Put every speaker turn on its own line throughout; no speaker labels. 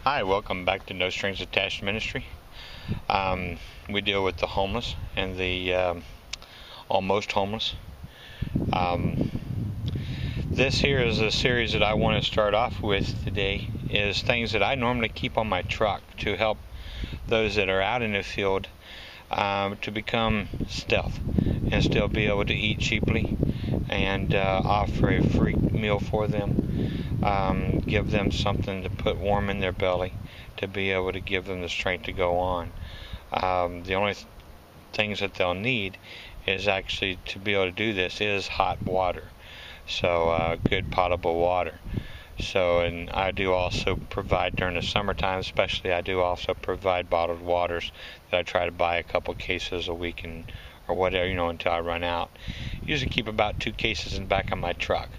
Hi, welcome back to No Strings Attached Ministry. We deal with the homeless and the almost homeless. This here is a series that I want to start off with today, is things that I normally keep on my truck to help those that are out in the field to become stealth and still be able to eat cheaply and offer a free meal for them. Give them something to put warm in their belly to be able to give them the strength to go on. The only things that they'll need is actually to be able to do this is hot water, so good potable water. So, and I do also provide during the summertime especially, I do also provide bottled waters that I try to buy a couple cases a week or whatever, until I run out. Usually keep about 2 cases in the back of my truck.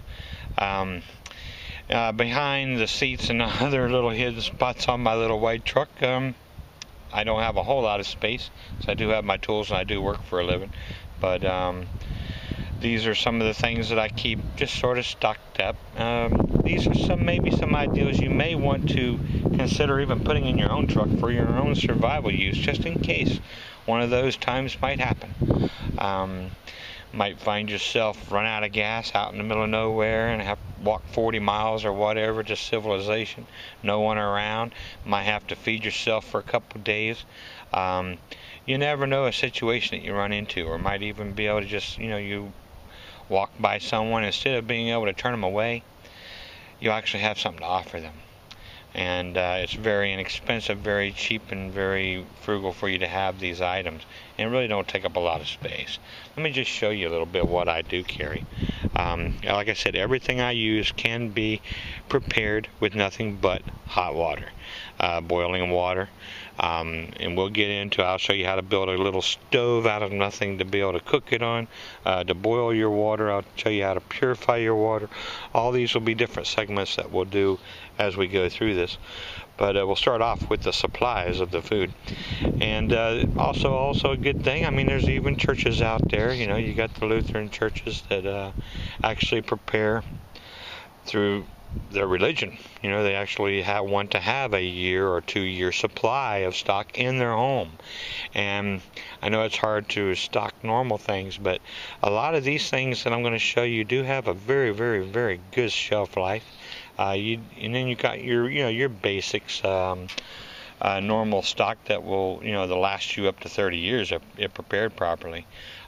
Behind the seats and other little hidden spots on my little white truck, I don't have a whole lot of space, so I do have my tools and I do work for a living. But these are some of the things that I keep just sort of stocked up. These are maybe some ideas you may want to consider even putting in your own truck for your own survival use, just in case one of those times might happen. Might find yourself run out of gas out in the middle of nowhere and have to walk 40 miles or whatever to civilization, no one around, might have to feed yourself for a couple of days. You never know a situation that you run into, or might even be able to just, you walk by someone, instead of being able to turn them away, you actually have something to offer them. And it's very inexpensive, very cheap, and very frugal for you to have these items, and really don't take up a lot of space. Let me just show you a little bit what I do carry. Like I said, everything I use can be prepared with nothing but hot water, boiling water. And we'll get into, I'll show you how to build a little stove out of nothing to be able to cook it on, to boil your water. I'll show you how to purify your water. All these will be different segments that we'll do as we go through this. But we'll start off with the supplies of the food. And also a good thing, there's even churches out there, you got the Lutheran churches that actually prepare through their religion. They actually want to have a year or 2 year supply of stock in their home. And I know it's hard to stock normal things, but a lot of these things that I'm going to show you do have a very, very, very good shelf life. And then you got your basics, normal stock that will they'll last you up to 30 years if prepared properly.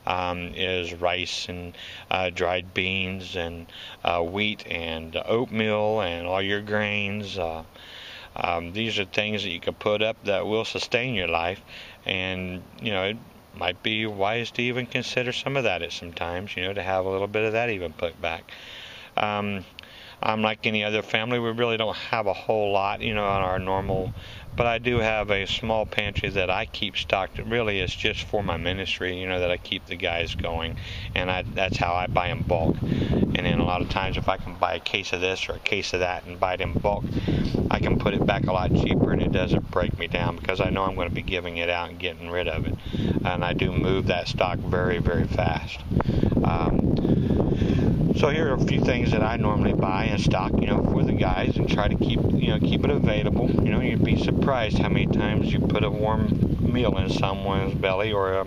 Is rice and dried beans and wheat and oatmeal and all your grains. These are things that you can put up that will sustain your life, and it might be wise to even consider some of that at some times, to have a little bit of that even put back. Like any other family, we really don't have a whole lot, on our normal, but I do have a small pantry that I keep stocked. It really is just for my ministry, that I keep the guys going, and that's how I buy in bulk. And then a lot of times, if I can buy a case of this or a case of that and buy it in bulk, I can put it back a lot cheaper, and it doesn't break me down because I know I'm going to be giving it out and getting rid of it. And I do move that stock very, very fast. So here are a few things that I normally buy and stock, for the guys, and try to keep it available. You'd be surprised how many times you put a warm meal in someone's belly, or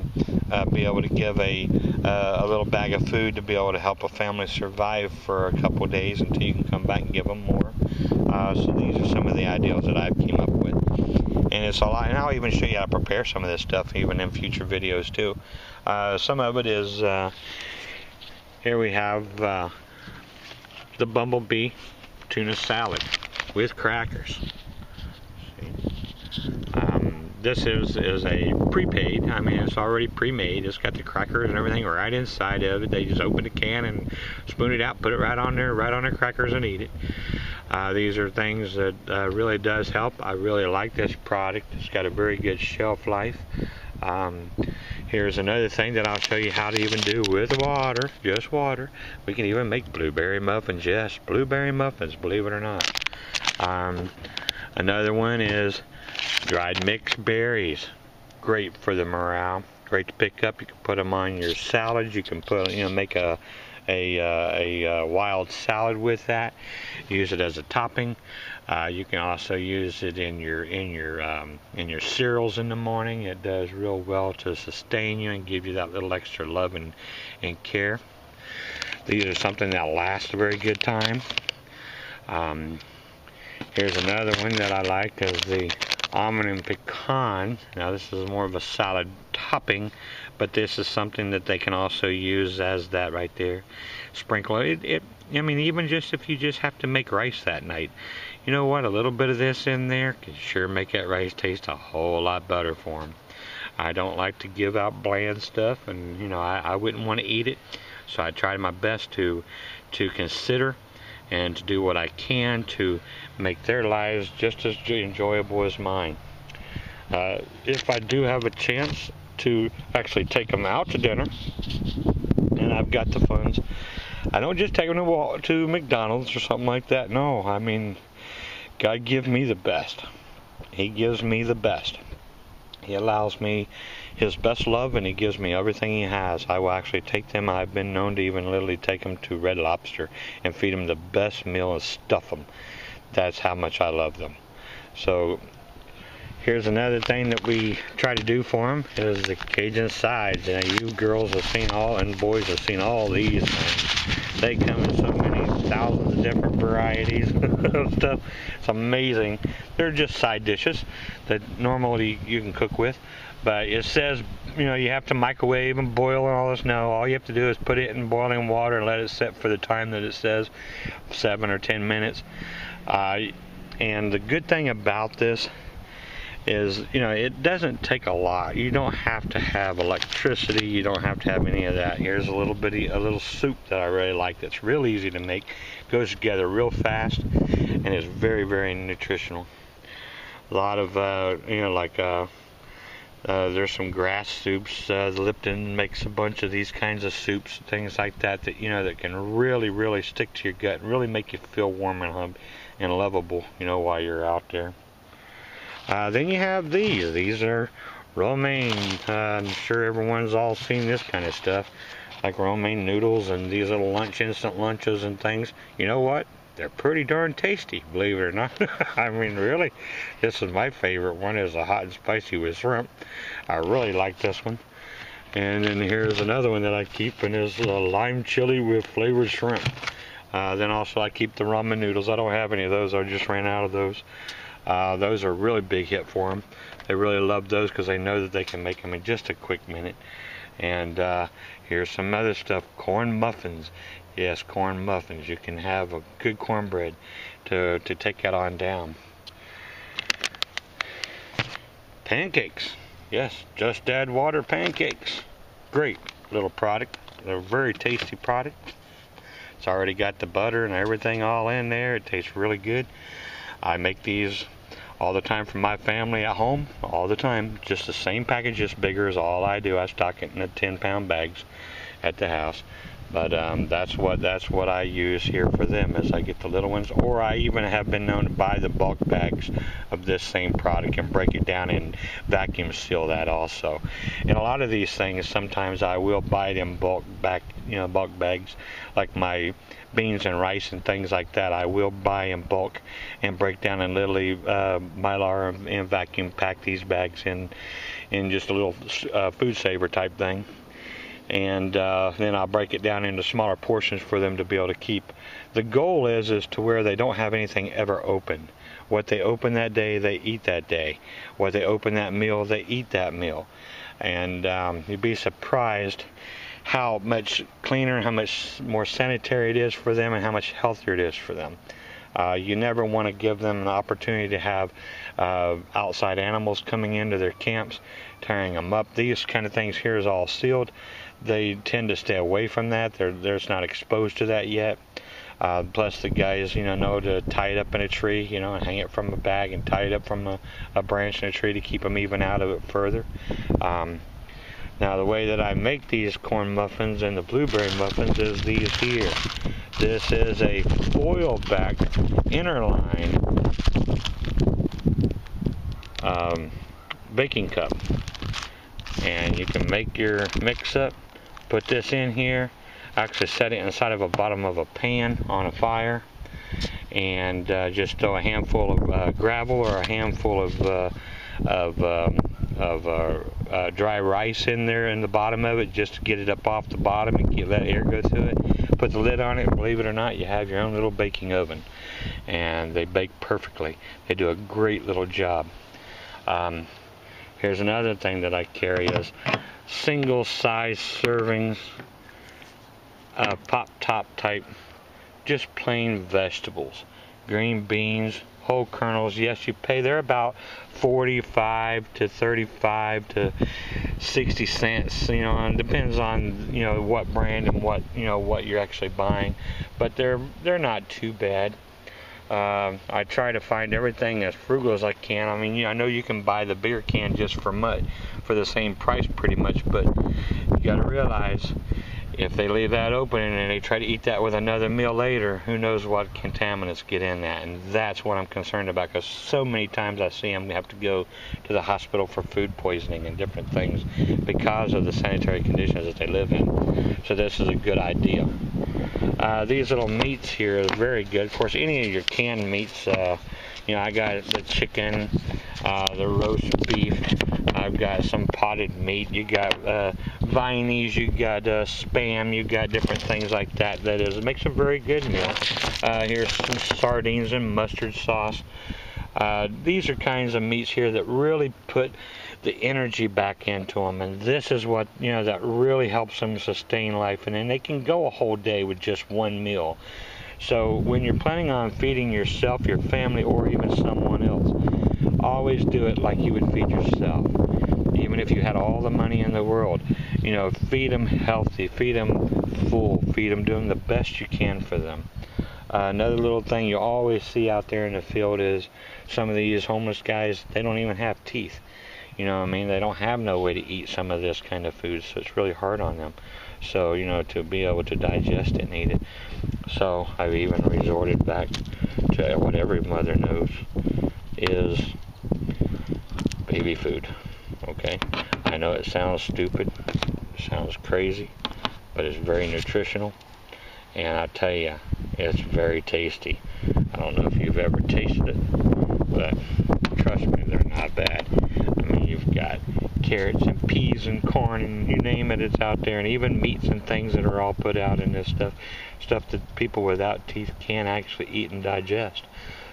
be able to give a little bag of food to be able to help a family survive for a couple of days until you can come back and give them more. So these are some of the ideals that I've came up with, and it's a lot. And I'll even show you how to prepare some of this stuff even in future videos too. Some of it is. Here we have the bumblebee tuna salad with crackers. This is a prepaid. It's already pre-made. It's got the crackers and everything right inside of it. They just open the can and spoon it out, put it right on their crackers, and eat it. These are things that really does help. I really like this product. It's got a very good shelf life. Here's another thing that I'll show you how to even do with water, just water. We can even make blueberry muffins, yes, blueberry muffins, believe it or not. Another one is dried mixed berries. Great for the morale, great to pick up. You can put them on your salads. You can put, make a a wild salad with that. Use it as a topping. You can also use it in your cereals in the morning. It does real well to sustain you and give you that little extra love and care. These are something that lasts a very good time. Here's another one that I like, is the almond and pecan. Now this is more of a salad topping, but this is something that they can also use as that right there. Sprinkle it. I mean, even just if you just have to make rice that night, you know what? A little bit of this in there can sure make that rice taste a whole lot better for them. I don't like to give out bland stuff, and you know, I wouldn't want to eat it, so I try my best to consider and to do what I can to make their lives just as enjoyable as mine. If I do have a chance to actually take them out to dinner, and I've got the funds, I don't just take them to McDonald's or something like that. No, I mean, God gives me the best. He gives me the best. He allows me His best love, and He gives me everything He has. I will actually take them. I've been known to even literally take them to Red Lobster and feed them the best meal and stuff them. That's how much I love them. So here's another thing that we try to do for them, is the Cajun sides. Now you girls have seen all, and boys have seen all these things. They come in so many thousands of different varieties of stuff. It's amazing. They're just side dishes that normally you can cook with. But it says, you know, you have to microwave and boil and all this. No, all you have to do is put it in boiling water and let it set for the time that it says, 7 or 10 minutes. And the good thing about this is, you know, it doesn't take a lot. You don't have to have electricity. You don't have to have any of that. Here's a little soup that I really like that's real easy to make. Goes together real fast and is very, very nutritional. A lot of, you know, like, there's some grass soups. Lipton makes a bunch of these kinds of soups, things like that, you know, that can really, really stick to your gut and really make you feel warm and lovable, you know, while you're out there. Then you have these. These are romaine. I'm sure everyone's all seen this kind of stuff, like romaine noodles and these little instant lunches and things. You know what? They're pretty darn tasty, believe it or not. I mean, really, this is my favorite one, is a hot and spicy with shrimp. I really like this one. And then here's another one that I keep, and is lime chili with flavored shrimp. Then also I keep the ramen noodles. I don't have any of those. I just ran out of those. Those are a really big hit for them. They really love those because they know that they can make them in just a quick minute. And here's some other stuff. Corn muffins. Yes, corn muffins. You can have a good cornbread to take that on down. Pancakes. Yes, just add water pancakes. Great little product. They're a very tasty product. It's already got the butter and everything all in there. It tastes really good. I make these all the time for my family at home, all the time. Just the same package, just bigger, is all I do. I stock it in the 10-pound bags at the house. But that's what I use here for them, is I get the little ones, or I even have been known to buy the bulk bags of this same product and break it down and vacuum seal that also. And a lot of these things, sometimes I will buy them bulk bags, like my beans and rice and things like that. I will buy in bulk and break down and literally Mylar and vacuum pack these bags in just a little food saver type thing. And then I'll break it down into smaller portions for them to be able to keep. The goal is to where they don't have anything ever open. What they open that day, they eat that day. What they open that meal, they eat that meal. And you'd be surprised how much cleaner and how much more sanitary it is for them and how much healthier it is for them. You never want to give them an opportunity to have outside animals coming into their camps, tearing them up. These kind of things here is all sealed. They tend to stay away from that. They're not exposed to that yet. Plus the guys, know to tie it up in a tree, and hang it from a bag and tie it up from a branch in a tree to keep them even out of it further. Now the way that I make these corn muffins and the blueberry muffins is these here. This is a foil back inner line baking cup. And you can make your mix up, put this in here. actually set it inside of a bottom of a pan on a fire, and just throw a handful of gravel or a handful of dry rice in there in the bottom of it, just to get it up off the bottom and let air go through it. Put the lid on it, and believe it or not, you have your own little baking oven, and they bake perfectly. They do a great little job. Here's another thing that I carry is single size servings, pop top type, just plain vegetables, green beans, whole kernels. Yes, you pay, they're about 45 to 35 to 60 cents, and it depends on what brand and what you're actually buying, but they're not too bad. I try to find everything as frugal as I can. I mean, I know you can buy the beer can just for the same price pretty much, but you got to realize, if they leave that open and they try to eat that with another meal later, who knows what contaminants get in that. And that's what I'm concerned about, because so many times I see them have to go to the hospital for food poisoning and different things because of the sanitary conditions that they live in. So this is a good idea. These little meats here are very good. Of course, any of your canned meats, I got the chicken, the roast beef, I've got some potted meat, you got vineys, you got spam, you got different things like that. It makes a very good meal. Here's some sardines and mustard sauce. These are kinds of meats here that really put the energy back into them, and this is what that really helps them sustain life, and then they can go a whole day with just one meal. So when you're planning on feeding yourself, your family, or even someone else, always do it like you would feed yourself. Even if you had all the money in the world, feed them healthy, feed them full, feed them doing the best you can for them. Another little thing you always see out there in the field is some of these homeless guys, they don't even have teeth. They don't have no way to eat some of this kind of food, so it's really hard on them. So, to be able to digest it and eat it. So, I've even resorted back to what every mother knows is baby food. Okay? I know it sounds stupid, it sounds crazy, but it's very nutritional. And I tell you, it's very tasty. I don't know if you've ever tasted it, but trust me, they're not bad. I mean, you've got carrots and peas and corn and you name it, it's out there, and even meats and things that are all put out in this stuff that people without teeth can actually eat and digest.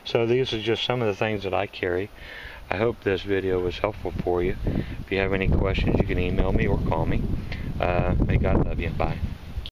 So these are just some of the things that I carry. I hope this video was helpful for you. If you have any questions, you can email me or call me. May God love you. Bye.